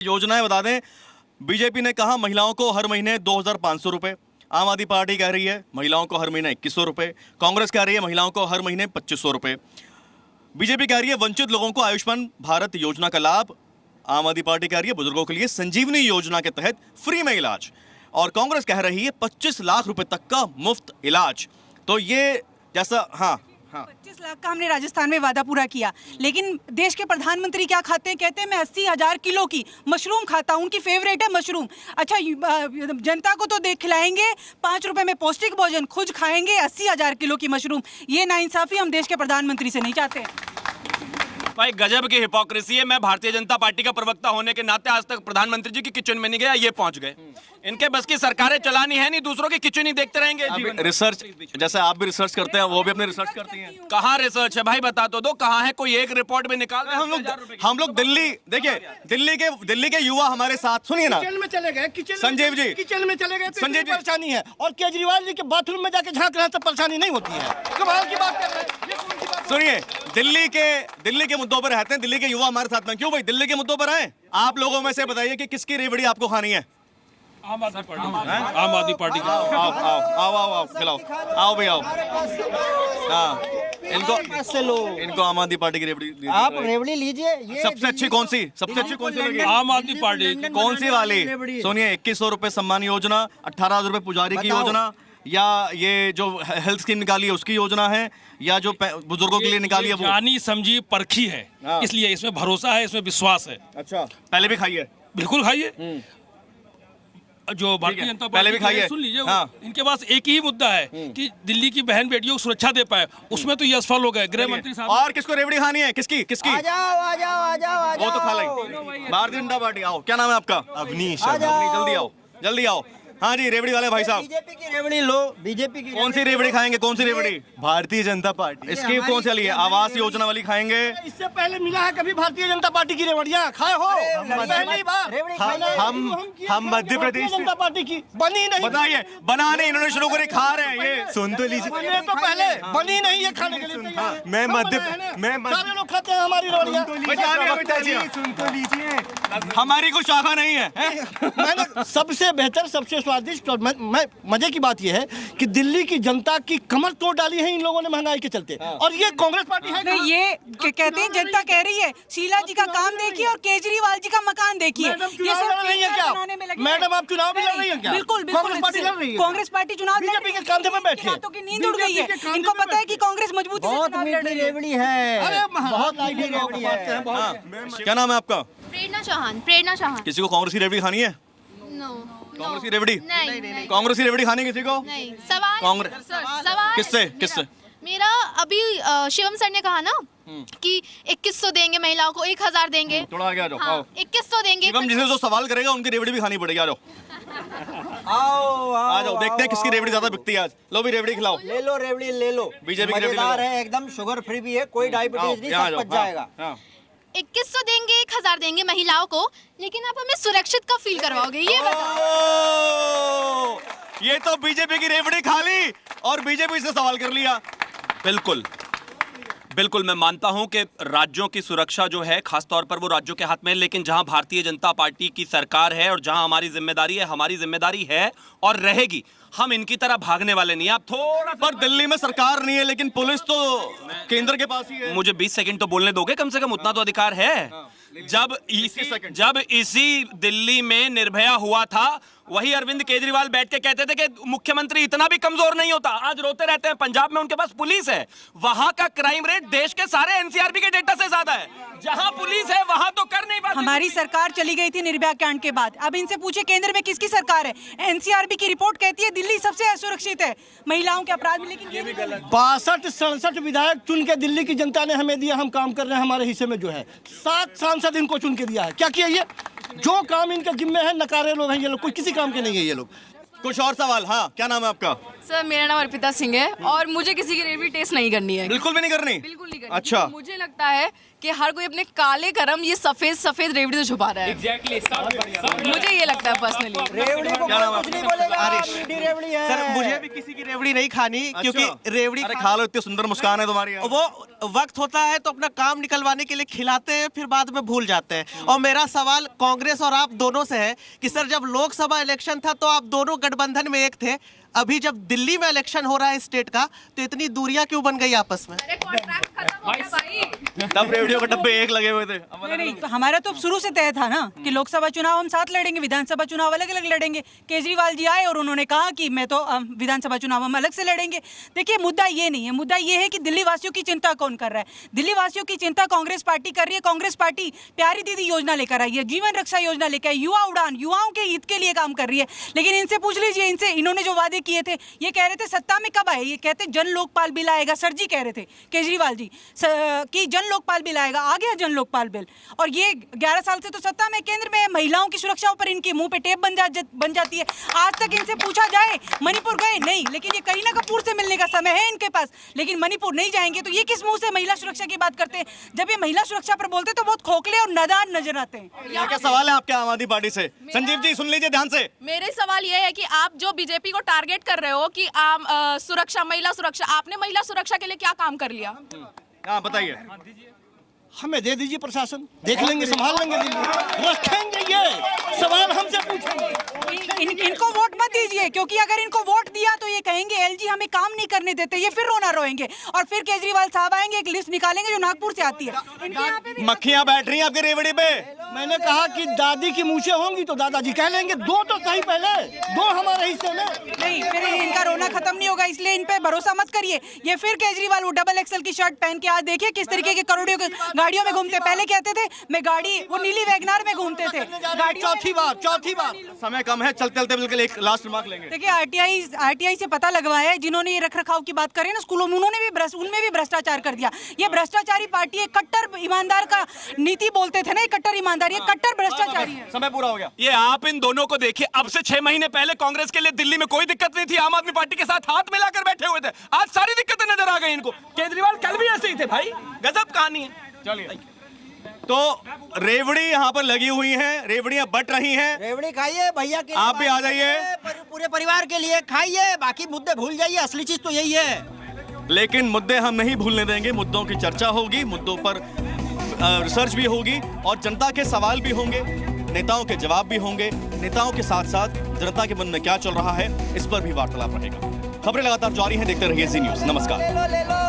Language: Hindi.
योजनाएं बता दें। बीजेपी ने कहा महिलाओं को हर महीने 2,500 रुपए। आम आदमी पार्टी कह रही है महिलाओं को हर महीने 2,100 रुपए। कांग्रेस कह रही है महिलाओं को हर महीने 2,500 रुपए। बीजेपी कह रही है वंचित लोगों को आयुष्मान भारत योजना का लाभ। आम आदमी पार्टी कह रही है बुजुर्गों के लिए संजीवनी योजना के तहत फ्री में इलाज। और कांग्रेस कह रही है 25 लाख रुपए तक का मुफ्त इलाज। तो ये जैसा 25 लाख का हमने राजस्थान में वादा पूरा किया, लेकिन देश के प्रधानमंत्री क्या खाते हैं? कहते हैं मैं 80,000 किलो की मशरूम खाता हूँ, उनकी फेवरेट है मशरूम। अच्छा, जनता को तो देख खिलाएंगे 5 रुपए में पौष्टिक भोजन, खुद खाएंगे 80,000 किलो की मशरूम। ये नाइंसाफी हम देश के प्रधानमंत्री से नहीं चाहते। भाई गजब की हिपोक्रेसी है। मैं भारतीय जनता पार्टी का प्रवक्ता होने के नाते आज तक प्रधानमंत्री जी की किचन में नहीं गया, ये पहुंच गए। इनके बस की सरकारें चलानी है नहीं, दूसरों की किचन ही देखते रहेंगे। रिसर्च जैसे आप भी रिसर्च करते हैं, वो भी अपने रिसर्च करती हैं। कहाँ रिसर्च है भाई, बता तो दो कहाँ है, कोई एक रिपोर्ट में निकाल दे। हम लोग दिल्ली, देखिए दिल्ली के युवा हमारे साथ, सुनिए ना, किचन में चले गए, संजीव जी किचन में चले गए, संजीव जी परेशानी है। और केजरीवाल जी के बाथरूम में जाके झांक रहे हैं तो परेशानी नहीं होती है। कमाल की बात कर रहे हैं। सुनिए, दिल्ली के मुद्दों पर रहते हैं, दिल्ली के युवा हमारे साथ में। क्यों भाई, दिल्ली के मुद्दों पर आए। आप लोगों में से बताइए कि किसकी रेवड़ी आपको खानी है? आम आदमी पार्टी की। आओ खिलाओ, आओ भाई आओ। हाँ, इनको आम आदमी पार्टी की रेवड़ी। आप रेवड़ी लीजिए। ये सबसे अच्छी कौन सी लगी? आम आदमी पार्टी। कौन सी वाली? सुनिए, 2100 रुपए सम्मान योजना, 18,000 रुपए पुजारी की योजना, या ये जो हेल्थ स्कीम निकाली है उसकी योजना है, या जो बुजुर्गों के लिए निकाली है वो? जानी समझी परखी है, इसलिए इसमें भरोसा है, इसमें विश्वास है। अच्छा, पहले भी खाइए? बिल्कुल खाइए। जो भारतीय जनता पहले भी खाइए। सुन लीजिए, इनके पास एक ही मुद्दा है कि दिल्ली की बहन बेटियों को सुरक्षा दे पाए, उसमें तो ये असफल हो गए। गृह मंत्री साहब। और किसको रेवड़ी खानी है? किसकी? आ जाओ। वो तो खा लेंगे। भारतीय जनता पार्टी। आओ, क्या नाम है आपका? अवनीश। जल्दी आओ। हाँ जी, रेवड़ी वाले भाई साहब। बीजेपी की रेवड़ी लो। बीजेपी की कौन सी रेवड़ी खाएंगे? कौन सी रेवड़ी? भारतीय जनता पार्टी। इसकी कौन सी वाली है? आवास योजना वाली खाएंगे? इससे पहले मिला है कभी भारतीय जनता पार्टी की रेवड़ियाँ खाए हो? पहली बार। हम मध्य प्रदेश जनता पार्टी की बनी नहीं। बताइए, बनाने इन्होंने शुरू करे, खा रहे हैं। ये सुन तो लीजिए, तो पहले बनी नहीं है खाने के लिए। सारे लोग खाते हैं हमारी रेवड़ियाँ। सुन तो लीजिए, हमारी कोई शाखा नहीं है। मैंने सबसे बेहतर, सबसे स्वादिष्ट और मैं मजे की बात यह है कि दिल्ली की जनता की कमर तोड़ डाली है इन लोगों ने महंगाई के चलते। और ये कांग्रेस पार्टी है। नहीं, ये कहते हैं जनता कह रही है शीला जी का काम देखिए और केजरीवाल जी का मकान देखिए। मैडम चुनाव लड़ रही है क्या? मैडम आप चुनाव भी लड़ रही है क्या? बिल्कुल। कांग्रेस पार्टी लड़ रही है। कांग्रेस पार्टी चुनाव बीजेपी के कांधे में बैठी है। बातों की नींद उड़ गई है। इनको पता है कि कांग्रेस मजबूती से बहुत चुनाव लड़ मीठी रही है। रेवड़ी है। बहुत मीठी रेवड़ी है। क्या नाम है आपका? प्रेरणा चौहान। किसी को कांग्रेस की रेवड़ी खानी है? नो। कांग्रेस की रेवड़ी? नहीं। कांग्रेस की रेवड़ी खानी किसी को? नहीं। सवाल कांग्रेस। सवाल किससे? मेरा अभी शिवम सर ने कहा ना कि 2100 देंगे महिलाओं को, 1000 देंगे। थोड़ा आगे आ जाओ। हाँ, 2100 देंगे। शिवम जिसे जो सवाल करेगा उनकी रेवड़ी भी खानी पड़ेगी। आ जाओ, आ जाओ, देखते हैं किसकी रेवड़ी ज्यादा बिकती है आज। लो भी रेवड़ी खिलाओ। ले लो रेवड़ी, ले लो। बीजेपी की रेवड़ी है, एकदम शुगर फ्री भी है, कोई डायबिटीज नहीं, सब पच जाएगा। 2100 देंगे, 1000 देंगे महिलाओं को, लेकिन आप हमें सुरक्षित का फील करवाओगे, ये बताओ। ये तो बीजेपी की रेवड़ी खा ली और बीजेपी से सवाल कर लिया। बिल्कुल मैं मानता हूं कि राज्यों की सुरक्षा जो है खासतौर पर वो राज्यों के हाथ में है, लेकिन जहां भारतीय जनता पार्टी की सरकार है और जहां हमारी जिम्मेदारी है और रहेगी, हम इनकी तरह भागने वाले नहीं। आप थोड़ा पर दिल्ली में सरकार नहीं है, लेकिन पुलिस तो केंद्र के पास ही है। मुझे 20 सेकंड तो बोलने दोगे कम से कम? उतना तो अधिकार है। जब इसी दिल्ली में निर्भया हुआ था, वही अरविंद केजरीवाल बैठ के कहते थे कि मुख्यमंत्री इतना भी कमजोर नहीं होता। आज रोते रहते हैं। पंजाब में उनके पास पुलिस है, वहां का क्राइम रेट देश के सारे एनसीआरबी के डेटा से ज्यादा है। जहां पुलिस है वहां तो कर नहीं पाते। हमारी सरकार चली गई थी निर्भया कांड के बाद। अब इनसे पूछे केंद्र में किसकी सरकार है? एनसीआरबी की रिपोर्ट कहती है दिल्ली सबसे असुरक्षित है महिलाओं के अपराध में, लेकिन ये भी गलत। 62-67 विधायक चुन के दिल्ली की जनता ने हमें दिया, हम काम कर रहे हैं। हमारे हिस्से में जो है 7 सांसद इनको चुन के दिया है। क्या किया? ये जो काम इनके जिम्मे है, नकारे लोग हैं ये लोग, कोई किसी काम के नहीं है ये लोग। कुछ और सवाल? हाँ, क्या नाम है आपका? सर मेरा नाम अर्पिता सिंह है और मुझे किसी की रेवड़ी टेस्ट नहीं करनी है। बिल्कुल भी नहीं करनी। बिल्कुल नहीं करनी। अच्छा। तो मुझे लगता है कि हर कोई अपने काले कर्म ये सफेद सफेद रेवड़ी से छुपा रहा है। मुझे ये लगता है पर्सनली। रेवड़ी को क्या नाम है कुछ नहीं बोलेगा, मीठी रेवड़ी है। सर मुझे भी किसी की रेवड़ी नहीं खानी क्योंकि रेवड़ी अरे खा लो, इतनी सुंदर मुस्कान है तुम्हारी यार। वो वक्त होता है तो अपना काम निकलवाने के लिए खिलाते हैं, फिर बाद में भूल जाते हैं। और मेरा सवाल कांग्रेस और आप दोनों से है कि सर जब लोकसभा इलेक्शन था तो आप दोनों गठबंधन में एक थे, अभी जब दिल्ली में इलेक्शन हो रहा है स्टेट का तो इतनी दूरियां क्यों बन गई आपस में? तब रेवड़ियों के डब्बे एक लगे हुए थे। नहीं, तो हमारा तो शुरू से तय था ना कि लोकसभा चुनाव हम साथ लड़ेंगे, विधानसभा चुनाव अलग अलग लड़ेंगे। केजरीवाल जी आए और उन्होंने कहा कि मैं तो विधानसभा चुनाव हम अलग से लड़ेंगे। देखिए मुद्दा ये नहीं है, मुद्दा ये है कि दिल्ली वासियों की चिंता कौन कर रहा है। दिल्ली वासियों की चिंता कांग्रेस पार्टी कर रही है। कांग्रेस पार्टी प्यारी दीदी योजना लेकर आई है, जीवन रक्षा योजना लेकर आई, युवा उड़ान, युवाओं के हित के लिए काम कर रही है। लेकिन इनसे पूछ लीजिए, इनसे इन्होंने जो वादे किए थे, ये कह रहे थे सत्ता में कब आए, ये कहते जन लोकपाल बिल आएगा। सर जी कह रहे थे केजरीवाल जी कि जन लोकपाल बिल आएगा, आ गया जन लोकपाल बिल। और ये 11 साल से तो सत्ता में, केंद्र में, महिलाओं की सुरक्षा पर इनके मुंह पे टेप बन जाती है। आज तक इनसे पूछा जाए मणिपुर गए नहीं, लेकिन ये करीना कपूर से मिलने का समय है इनके पास, लेकिन मणिपुर नहीं जाएंगे। तो ये किस मुंह से महिला सुरक्षा की बात करते हैं? जब ये महिला सुरक्षा पर बोलते तो बहुत खोखले और नादान नजर आते हैं। क्या सवाल है आपके आम आदमी पार्टी से? संजीव जी सुन लीजिए ध्यान से। मेरे सवाल ये है कि आप जो बीजेपी को टारगेट कर रहे हो कि आम सुरक्षा, महिला सुरक्षा, आपने महिला सुरक्षा के लिए क्या काम कर लिया? हाँ बताइए। हमें दे दीजिए प्रशासन, देख लेंगे, संभाल लेंगे दिल्ली, रखेंगे। ये सवाल हमसे पूछेंगे। इनको वोट मत दीजिए, क्योंकि अगर इनको वोट दिया तो ये कहेंगे एलजी हमें काम नहीं करने देते, ये फिर रोना रोएंगे और फिर केजरीवाल साहब आएंगे, एक लिस्ट निकालेंगे जो नागपुर से आती है। इनके यहाँ पे भी मक्खियां बैठ रही हैं आपकी रेवड़ी पे। मैंने कहा कि दादी की मूछें होंगी तो दादाजी कह लेंगे, दो तो सही पहले, दो हमारे हिस्से में। नहीं, फिर इनका रोना खत्म नहीं होगा, इसलिए इन पे भरोसा मत करिए। ये फिर केजरीवाल वो डबल एक्सल की शर्ट पहन के आज देखिए किस तरीके के करोड़ों की गाड़ियों में घूमते। पहले कहते थे मैं गाड़ी, वो नीली वैगनार में घूमते थे। चौथी बार समय कम है, चलते चलते बिल्कुल एक लास्ट रिमार्क लेंगे। देखिए आरटीआई से पता लगवाया है, जिन्होंने ये रखरखाव की बात करें ना स्कूलों में, उन्होंने भी उनमें भी भ्रष्टाचार कर दिया। ये भ्रष्टाचारी पार्टी है, कट्टर ईमानदार का नीति बोलते थे ना, ये कट्टर ईमानदार, ये कट्टर भ्रष्टाचारी है। समय पूरा हो गया। ये आप इन दोनों को देखिए, अब से 6 महीने पहले कांग्रेस के लिए दिल्ली में कोई दिक्कत नहीं थी, आम आदमी पार्टी के साथ हाथ मिलाकर बैठे हुए थे। आज सारी दिक्कतें नजर आ गई इनको। केजरीवाल कल भी ऐसे ही थे भाई, गजब कहानी है। चलिए, तो रेवड़ी यहाँ पर लगी हुई है, रेवड़ियां बट रही हैं। रेवड़ी खाइए भैया के, आप भी आ जाइए, पूरे परिवार के लिए खाइए, बाकी मुद्दे भूल जाइए, असली चीज तो यही है। लेकिन मुद्दे हम नहीं भूलने देंगे। मुद्दों की चर्चा होगी, मुद्दों पर रिसर्च भी होगी और जनता के सवाल भी होंगे, नेताओं के जवाब भी होंगे। नेताओं के साथ साथ जनता के मन में क्या चल रहा है, इस पर भी वार्तालाप रहेगा। खबरें लगातार जारी हैं, देखते रहिए जी न्यूज़। नमस्कार। ले लो